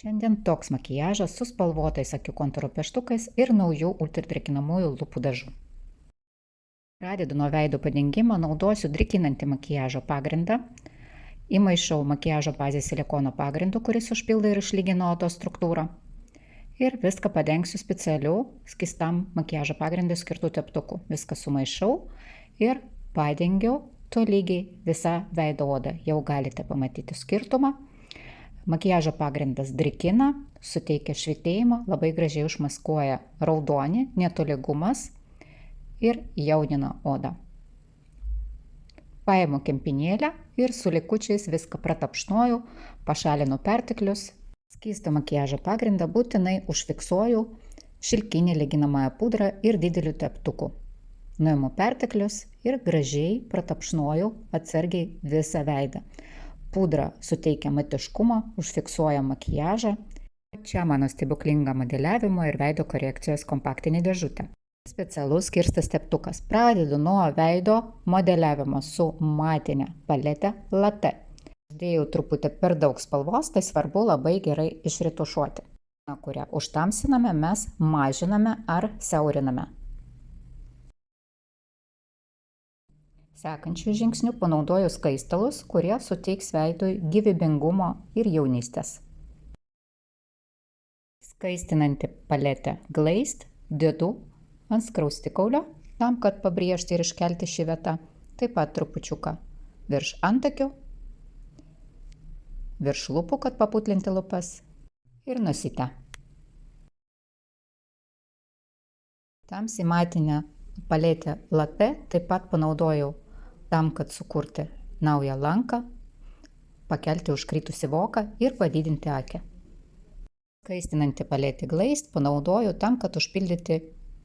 Šiandien toks makiažas su spalvotais akių kontūro pieštukais ir naujų ultradrėkinamųjų lūpų dažų. Pradedu nuo veido padengimo, naudosiu drėkinantį makiažo pagrindą. Įmaišau makiažo bazės silikono pagrindu, kuris užpildo ir išlygina odos struktūrą. Ir viską padengsiu specialiu skystam makiažo pagrindui skirtų teptukų. Viską sumaišau ir padengiau tolygiai visą veido odą. Jau galite pamatyti skirtumą. Makiažo pagrindas drėkina, suteikia švytėjimą, labai gražiai užmaskuoja raudonį, netolygumas ir jaunina odą. Paimu kempinėlę ir su likučiais viską pratapšnoju, pašalinu perteklius. Skystą makiažo pagrindą būtinai užfiksuoju šilkinį lyginamąją pudrą ir dideliu teptuku. Nuimu perteklius ir gražiai pratapšnoju atsargiai visą veidą. Pudra suteikia matiškumą, užfiksuoja makiažą. Čia mano stebuklinga modeliavimo ir veido korekcijos kompaktinė dėžutė. Specialus skirstas teptukas. Pradedu nuo veido modeliavimo su matinė paletė Latte. Dėjau truputį per daug spalvos, tai svarbu labai gerai išretušuoti. Kurią užtamsiname, mes mažiname ar siauriname. Sekančių žingsnių panaudoju skaistalus, kurie suteiks veidui gyvybingumo ir jaunystės. Skaistinanti paletė Glazed dedu ant skruostikaulio, tam, kad pabrėžti ir iškelti šį vietą, taip pat trupučiuką virš antakių, virš lūpų, kad paputlinti lūpas ir nosytę. Tamsiai matinę paletę Latte taip pat panaudoju tam, kad sukurti naują lanką, pakelti užkritusį voką ir padidinti akį. Skaistinantį paletę Glazed panaudoju tam, kad užpildyti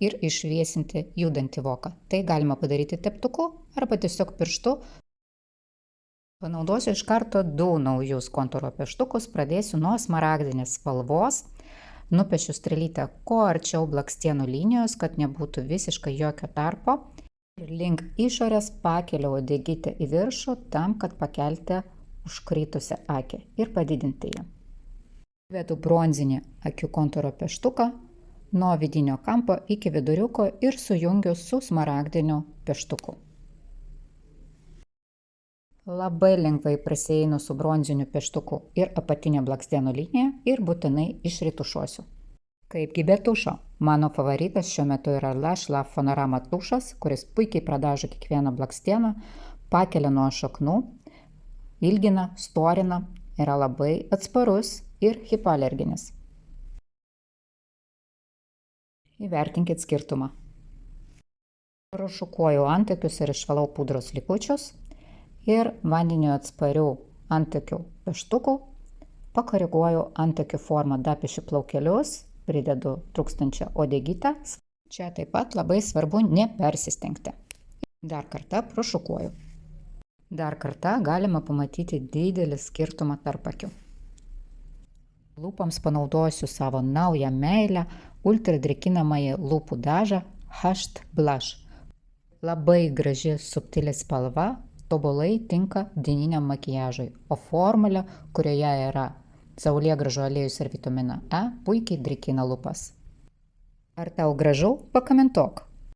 ir išviesinti judantį voką. Tai galima padaryti teptuku arba tiesiog pirštu. Panaudosiu iš karto du naujus kontūro pieštukus. Pradėsiu nuo smaragdinės spalvos. Nupiešiu strėlytę kuo arčiau blakstienų linijos, kad nebūtų visiškai jokio tarpo. Ir link išorės pakeliu uodegytę į viršų tam, kad pakelti užkritusią akį ir padidinti ją. Vedu bronzinį akių kontūro pieštuką nuo vidinio kampo iki viduriuko ir sujungiu su smaragdiniu pieštuku. Labai lengvai prasieinu su bronziniu pieštuku ir apatinę blakstienų liniją ir būtinai išretušuosiu. Kaipgi be tušo. Mano favoritas šiuo metu yra Lash Love Fonorama tušas, kuris puikiai pradažo kiekvieną blakstieną, pakelia nuo šaknų, ilgina, storina, yra labai atsparus ir hipoalerginis. Įvertinkit skirtumą. Prašukuoju antakius ir išvalau pudros likučius ir vandeniu atsparių antakių pieštukų pakoreguoju antakių formą, dapiešiu plaukelius, pridedu trūkstančią uodegytę. Čia taip pat labai svarbu nepersistengti. Dar kartą prašukuoju. Dar kartą galima pamatyti didelį skirtumą tarp akių. Lūpoms panaudosiu savo naują meilę ultradrėkinamąjį lūpų dažą Hushed Blush. Labai graži subtili spalva, tobulai tinka dieniniam makiažui, o formulė, kurioje yra saulėgrąžų aliejus ir vitaminą E, puikiai drėkina lūpas. Ar tau gražu? Pakomentuok.